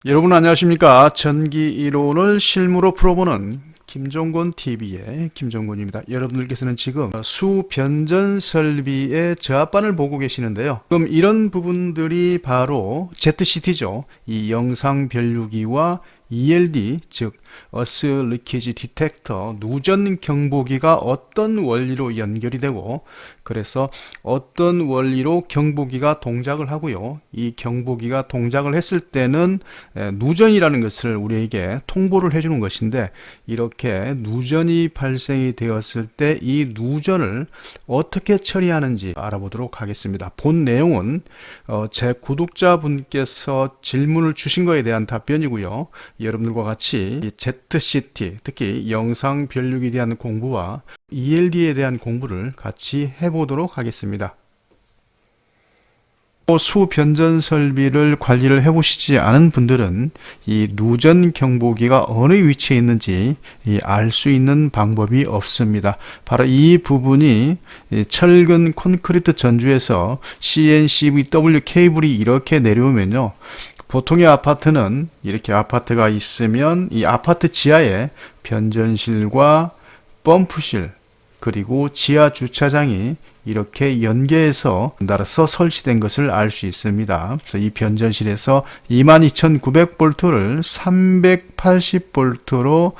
여러분 안녕하십니까? 전기 이론을 실무로 풀어보는 김종곤TV의 김종곤입니다. 여러분들께서는 지금 수변전 설비의 저압반을 보고 계시는데요. 그럼 이런 부분들이 바로 ZCT죠. 이 영상 변류기와 ELD, 즉 어스 리키지 디텍터, 누전 경보기가 어떤 원리로 연결이 되고, 그래서 어떤 원리로 경보기가 동작을 하고요. 이 경보기가 동작을 했을 때는 누전이라는 것을 우리에게 통보를 해주는 것인데, 이렇게 누전이 발생이 되었을 때 이 누전을 어떻게 처리하는지 알아보도록 하겠습니다. 본 내용은 제 구독자분께서 질문을 주신 거에 대한 답변이고요. 여러분들과 같이 ZCT, 특히 영상 변류기에 대한 공부와 ELD에 대한 공부를 같이 해보도록 하겠습니다. 수변전 설비를 관리를 해보시지 않은 분들은 이 누전 경보기가 어느 위치에 있는지 알 수 있는 방법이 없습니다. 바로 이 부분이 철근 콘크리트 전주에서 CNCVW 케이블이 이렇게 내려오면요, 보통의 아파트는 이렇게 아파트가 있으면 이 아파트 지하에 변전실과 펌프실 그리고 지하 주차장이 이렇게 연계해서 따라서 설치된 것을 알 수 있습니다. 그래서 이 변전실에서 22,900V를 380V로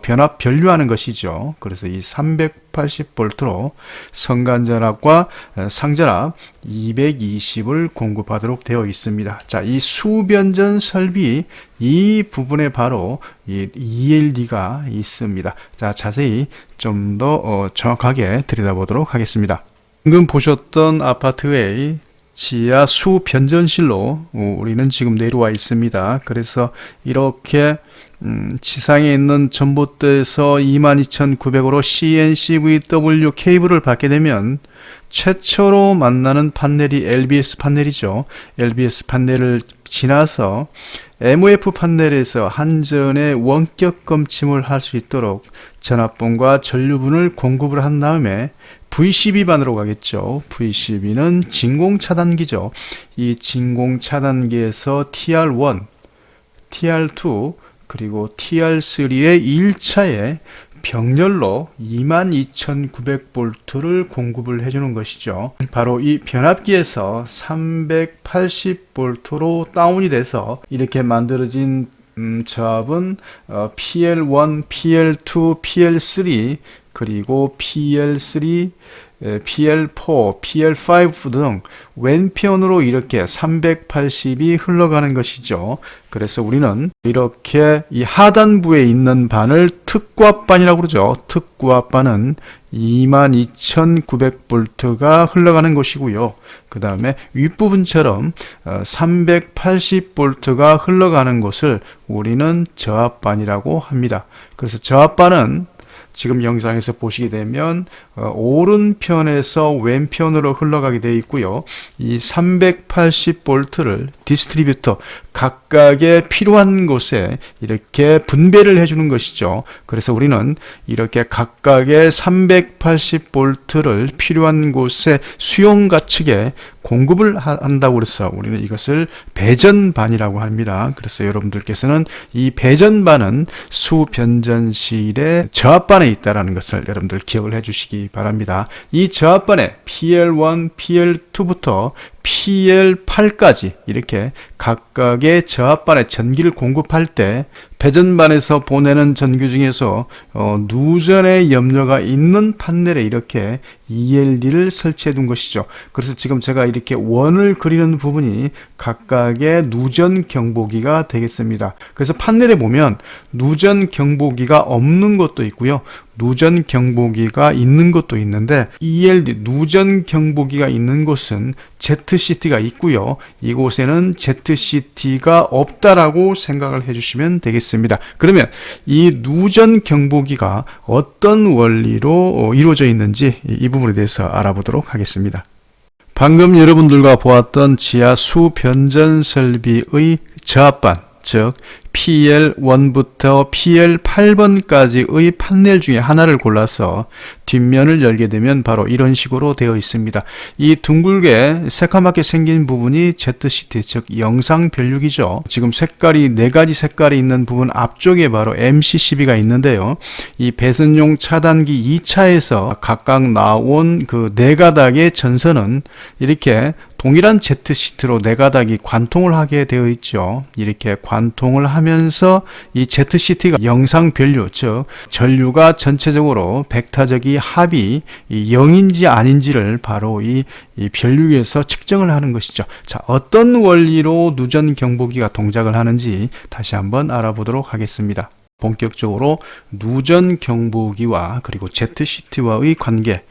변압 변류하는 것이죠. 그래서 이 380V로 성간전압과 상전압 220을 공급하도록 되어 있습니다. 자, 이 수변전 설비 이 부분에 바로 이 ELD가 있습니다. 자, 자세히 좀 더 정확하게 들여다보도록 하겠습니다. 방금 보셨던 아파트의 지하 수변전실로 우리는 지금 내려와 있습니다. 그래서 이렇게 지상에 있는 전봇대에서 22,900으로 CNCVW 케이블을 받게 되면 최초로 만나는 판넬이 LBS 판넬이죠. LBS 판넬을 지나서 MOF 판넬에서 한전의 원격 검침을 할 수 있도록 전압분과 전류분을 공급을 한 다음에 VCB반으로 가겠죠. VCB는 진공차단기죠. 이 진공차단기에서 TR1, TR2 그리고 TR3의 1차에 병렬로 22,900V를 공급을 해주는 것이죠. 바로 이 변압기에서 380V로 다운이 돼서 이렇게 만들어진 저압은 PL1, PL2, PL3 그리고 PL3, PL4, PL5 등 왼편으로 이렇게 380이 흘러가는 것이죠. 그래서 우리는 이렇게 이 하단부에 있는 반을 특과반이라고 그러죠. 특과반은 22,900V가 흘러가는 것이고요. 그 다음에 윗부분처럼 380V가 흘러가는 것을 우리는 저압반이라고 합니다. 그래서 저압반은 지금 영상에서 보시게 되면 오른편에서 왼편으로 흘러가게 되어 있고요. 이 380V를 디스트리뷰터 각각의 필요한 곳에 이렇게 분배를 해주는 것이죠. 그래서 우리는 이렇게 각각의 380V를 필요한 곳에 수용가측에 공급을 한다고 해서 우리는 이것을 배전반이라고 합니다. 그래서 여러분들께서는 이 배전반은 수변전실의 저압반에 있다는 것을 여러분들 기억을 해 주시기 바랍니다. 이 저압반에 PL1, PL2부터 PL8까지 이렇게 각각의 저압반에 전기를 공급할 때 배전반에서 보내는 전기 중에서 누전의 염려가 있는 판넬에 이렇게 ELD를 설치해 둔 것이죠. 그래서 지금 제가 이렇게 원을 그리는 부분이 각각의 누전 경보기가 되겠습니다. 그래서 판넬에 보면 누전 경보기가 없는 것도 있고요. 누전 경보기가 있는 것도 있는데 ELD 누전 경보기가 있는 곳은 ZCT가 있고요. 이곳에는 ZCT가 없다라고 생각을 해주시면 되겠습니다. 그러면 이 누전 경보기가 어떤 원리로 이루어져 있는지 이 부분에 대해서 알아보도록 하겠습니다. 방금 여러분들과 보았던 지하 수변전 설비의 저압반, 즉 PL1부터 PL8번까지의 판넬 중에 하나를 골라서 뒷면을 열게 되면 바로 이런 식으로 되어 있습니다. 이 둥글게 새까맣게 생긴 부분이 ZCT, 즉 영상 변류기죠. 지금 색깔이 4가지 색깔이 있는 부분 앞쪽에 바로 MCCB가 있는데요. 이 배선용 차단기 2차에서 각각 나온 그 4가닥의 전선은 이렇게 동일한 ZCT로 4가닥이 관통을 하게 되어 있죠. 이렇게 관통을 하면서 이 ZCT가 영상 변류, 즉 전류가 전체적으로 벡터적인 합이 0인지 아닌지를 바로 이 변류기에서 측정을 하는 것이죠. 자, 어떤 원리로 누전 경보기가 동작을 하는지 다시 한번 알아보도록 하겠습니다. 본격적으로 누전 경보기와 그리고 ZCT와의 관계,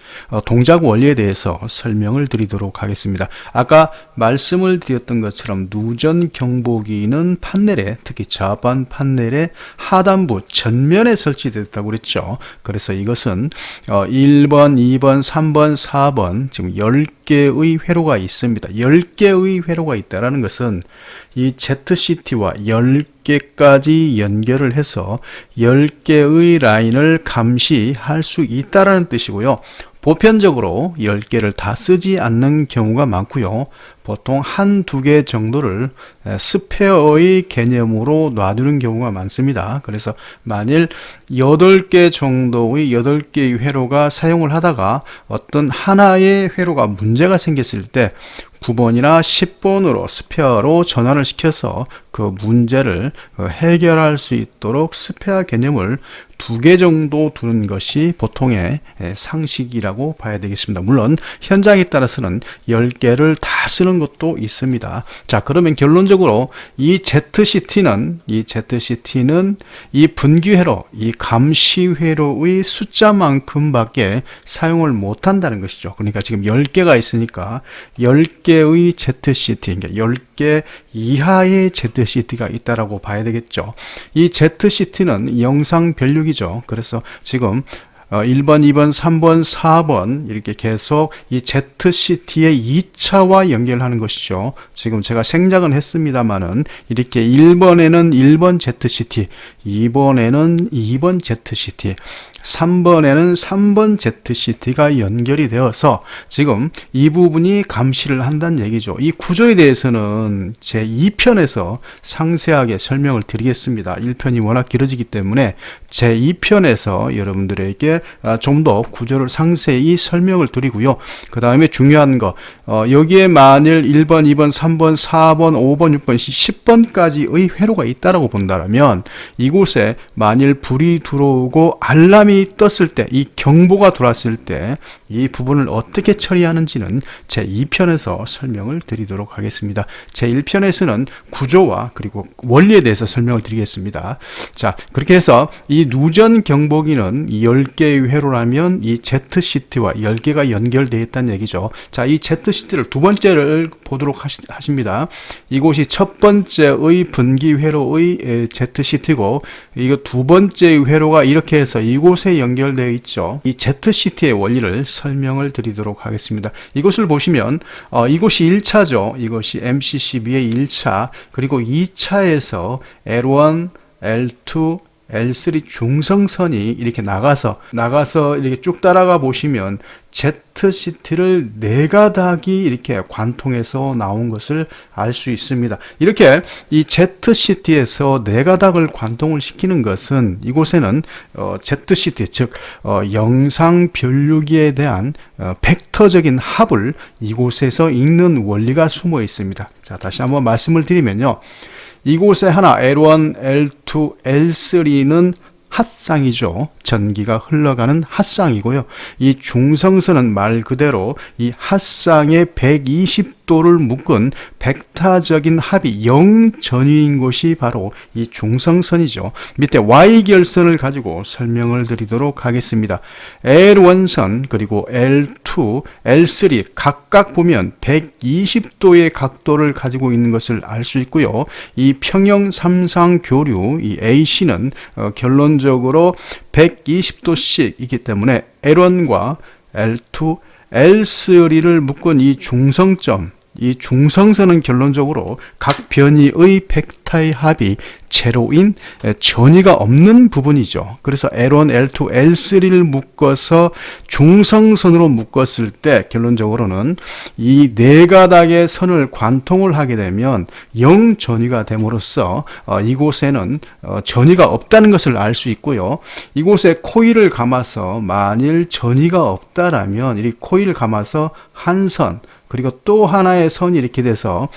동작 원리에 대해서 설명을 드리도록 하겠습니다. 아까 말씀을 드렸던 것처럼 누전 경보기는 판넬에, 특히 좌판 판넬의 하단부 전면에 설치됐다고 그랬죠. 그래서 이것은 1번, 2번, 3번, 4번 지금 10개의 회로가 있습니다. 10개의 회로가 있다는 것은 이 ZCT와 10개까지 연결을 해서 10개의 라인을 감시할 수 있다는 뜻이고요. 보편적으로 10개를 다 쓰지 않는 경우가 많고요. 보통 1-2개 정도를 스페어의 개념으로 놔두는 경우가 많습니다. 그래서 만일 8개 정도의 8개의 회로가 사용을 하다가 어떤 하나의 회로가 문제가 생겼을 때 9번이나 10번으로 스페어로 전환을 시켜서 그 문제를 해결할 수 있도록 스페어 개념을 2개 정도 두는 것이 보통의 상식이라고 봐야 되겠습니다. 물론 현장에 따라서는 10개를 다 쓰는 것도 있습니다. 자, 그러면 결론적으로 이 ZCT는 이 분기회로, 이 감시회로의 숫자만큼밖에 사용을 못한다는 것이죠. 그러니까 지금 10개가 있으니까 10개의 ZCT, 그러니까 10개 이하의 ZCT가 있다라고 봐야 되겠죠. 이 ZCT는 영상 변류기죠. 그래서 지금 1번, 2번, 3번, 4번 이렇게 계속 이 ZCT의 2차와 연결하는 것이죠. 지금 제가 생략은 했습니다만은 이렇게 1번에는 1번 ZCT, 2번에는 2번 ZCT, 3번에는 3번 ZCT가 연결이 되어서 지금 이 부분이 감시를 한다는 얘기죠. 이 구조에 대해서는 제 2편에서 상세하게 설명을 드리겠습니다. 1편이 워낙 길어지기 때문에 제 2편에서 여러분들에게 좀 더 구조를 상세히 설명을 드리고요. 그 다음에 중요한 거, 여기에 만일 1번, 2번, 3번, 4번, 5번, 6번, 10번까지의 회로가 있다라고 본다면 이곳에 만일 불이 들어오고 알람이 떴을 때, 이 경보가 들어왔을 때 이 부분을 어떻게 처리하는지는 제 2편에서 설명을 드리도록 하겠습니다. 제 1편에서는 구조와 그리고 원리에 대해서 설명을 드리겠습니다. 자, 그렇게 해서 이 누전 경보기는 10개의 회로라면 이 ZCT와 10개가 연결되어 있다는 얘기죠. 자, 이 ZCT를 두 번째를 보도록 하십니다. 이곳이 첫 번째의 분기 회로의 ZCT고, 이거 두 번째의 회로가 이렇게 해서 이곳에 연결되어 있죠. 이 ZCT의 원리를 설명을 드리도록 하겠습니다. 이곳을 보시면 이곳이 1차죠. 이것이 MCCB의 1차, 그리고 2차에서 L1, L2, L3 중성선이 이렇게 나가서 이렇게 쭉 따라가 보시면 ZCT를 4가닥이 이렇게 관통해서 나온 것을 알 수 있습니다. 이렇게 이 ZCT에서 4가닥을 관통을 시키는 것은 이곳에는 ZCT, 즉 영상 변류기에 대한 벡터적인 합을 이곳에서 읽는 원리가 숨어 있습니다. 자, 다시 한번 말씀을 드리면요. 이곳에 하나 L1, L2, L3는 핫쌍이죠. 전기가 흘러가는 핫쌍이고요. 이 중성선은 말 그대로 이 핫쌍의 120도를 묶은 벡터적인 합이 0 전위인 곳이 바로 이 중성선이죠. 밑에 Y결선을 가지고 설명을 드리도록 하겠습니다. L1선 그리고 L2, L3 각각 보면 120도의 각도를 가지고 있는 것을 알 수 있고요. 이 평형 삼상 교류 이 AC는 결론적으로 120도씩이기 때문에 L1과 L2, L3를 묶은 이 중성점, 이 중성선은 결론적으로 각 변이의 벡터 벡터의 합이 제로인 전이가 없는 부분이죠. 그래서 L1, L2, L3를 묶어서 중성선으로 묶었을 때 결론적으로는 이 네 가닥의 선을 관통을 하게 되면 0 전이가 됨으로써 이곳에는 전이가 없다는 것을 알 수 있고요. 이곳에 코일을 감아서 만일 전이가 없다라면 이 코일을 감아서 한 선, 그리고 또 하나의 선이 이렇게 돼서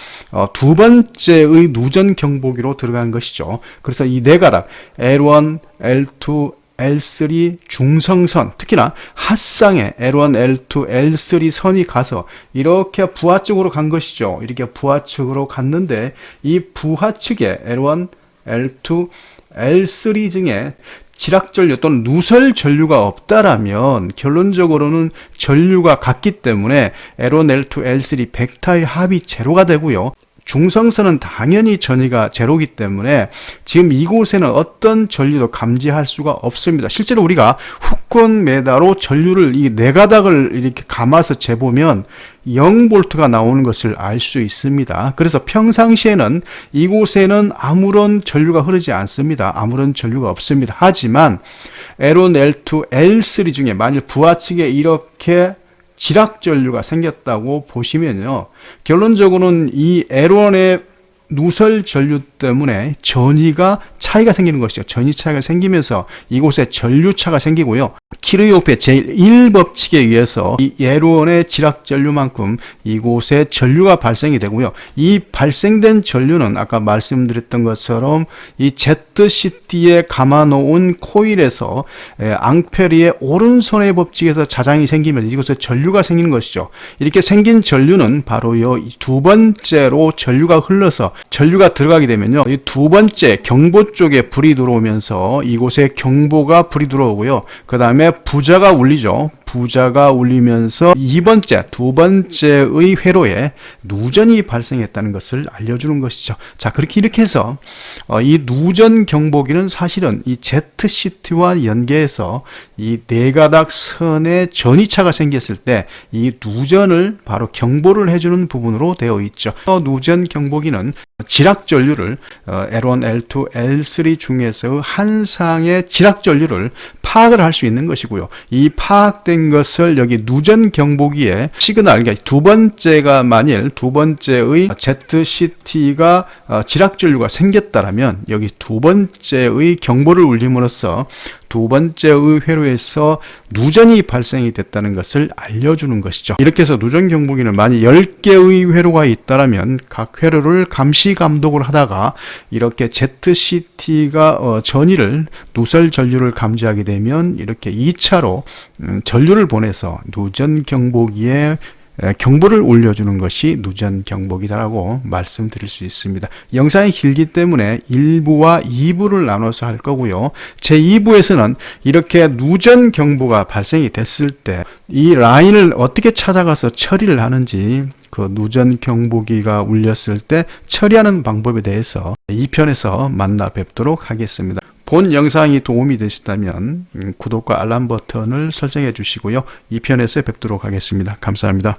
두 번째의 누전 경보기로 들어간 것이죠. 그래서 이 네 가닥 L1, L2, L3 중성선, 특히나 핫상에 L1, L2, L3 선이 가서 이렇게 부하 쪽으로 간 것이죠. 이렇게 부하 측으로 갔는데 이 부하 측에 L1, L2, L3 중에 지락전류 또는 누설 전류가 없다라면 결론적으로는 전류가 같기 때문에 L1, L2, L3 벡터의 합이 제로가 되고요. 중성선은 당연히 전이가 제로이기 때문에 지금 이곳에는 어떤 전류도 감지할 수가 없습니다. 실제로 우리가 후권 메다로 전류를 이 네 가닥을 이렇게 감아서 재보면 0볼트가 나오는 것을 알 수 있습니다. 그래서 평상시에는 이곳에는 아무런 전류가 흐르지 않습니다. 아무런 전류가 없습니다. 하지만 L1, L2, L3 중에 만일 부하 측에 이렇게 지락 전류가 생겼다고 보시면요. 결론적으로는 이 L1의 누설 전류 때문에 전이가 차이가 생기는 것이죠. 전이 차이가 생기면서 이곳에 전류차가 생기고요. 키르요프의 제1법칙에 의해서 이 L1의 지락 전류만큼 이곳에 전류가 발생이 되고요. 이 발생된 전류는 아까 말씀드렸던 것처럼 이 ZCT에 감아놓은 코일에서 앙페리의 오른손의 법칙에서 자장이 생기면 이곳에 전류가 생기는 것이죠. 이렇게 생긴 전류는 바로요, 두 번째로 전류가 흘러서 전류가 들어가게 되면요, 이 두 번째 경보 쪽에 불이 들어오면서 이곳에 경보가 불이 들어오고요. 그 다음에 부자가 울리죠. 부자가 울리면서 두 번째의 회로에 누전이 발생했다는 것을 알려주는 것이죠. 자, 이렇게 해서 이 누전 경보기는 사실은 이 ZCT와 연계해서 이 네 가닥 선에 전이차가 생겼을 때 이 누전을 바로 경보를 해주는 부분으로 되어 있죠. 누전 경보기는 지락 전류를 L1, L2, L3 중에서 한 쌍의 지락 전류를 파악을 할 수 있는 것이고요. 이 파악된 것을 여기 누전 경보기에 시그널, 그러니까 두 번째가 만일 두 번째의 ZCT가 지락 전류가 생겼다라면 여기 두 번째의 경보를 울림으로써 두 번째의 회로에서 누전이 발생이 됐다는 것을 알려주는 것이죠. 이렇게 해서 누전 경보기는 만약 10개의 회로가 있다면 각 회로를 감시 감독을 하다가 이렇게 ZCT가 전이를 누설 전류를 감지하게 되면 이렇게 2차로 전류를 보내서 누전 경보기에 경보를 올려주는 것이 누전 경보기다라고 말씀드릴 수 있습니다. 영상이 길기 때문에 1부와 2부를 나눠서 할 거고요. 제2부에서는 이렇게 누전 경보가 발생이 됐을 때 이 라인을 어떻게 찾아가서 처리를 하는지, 그 누전 경보기가 울렸을 때 처리하는 방법에 대해서 2편에서 만나 뵙도록 하겠습니다. 본 영상이 도움이 되시다면 구독과 알람 버튼을 설정해 주시고요. 2편에서 뵙도록 하겠습니다. 감사합니다.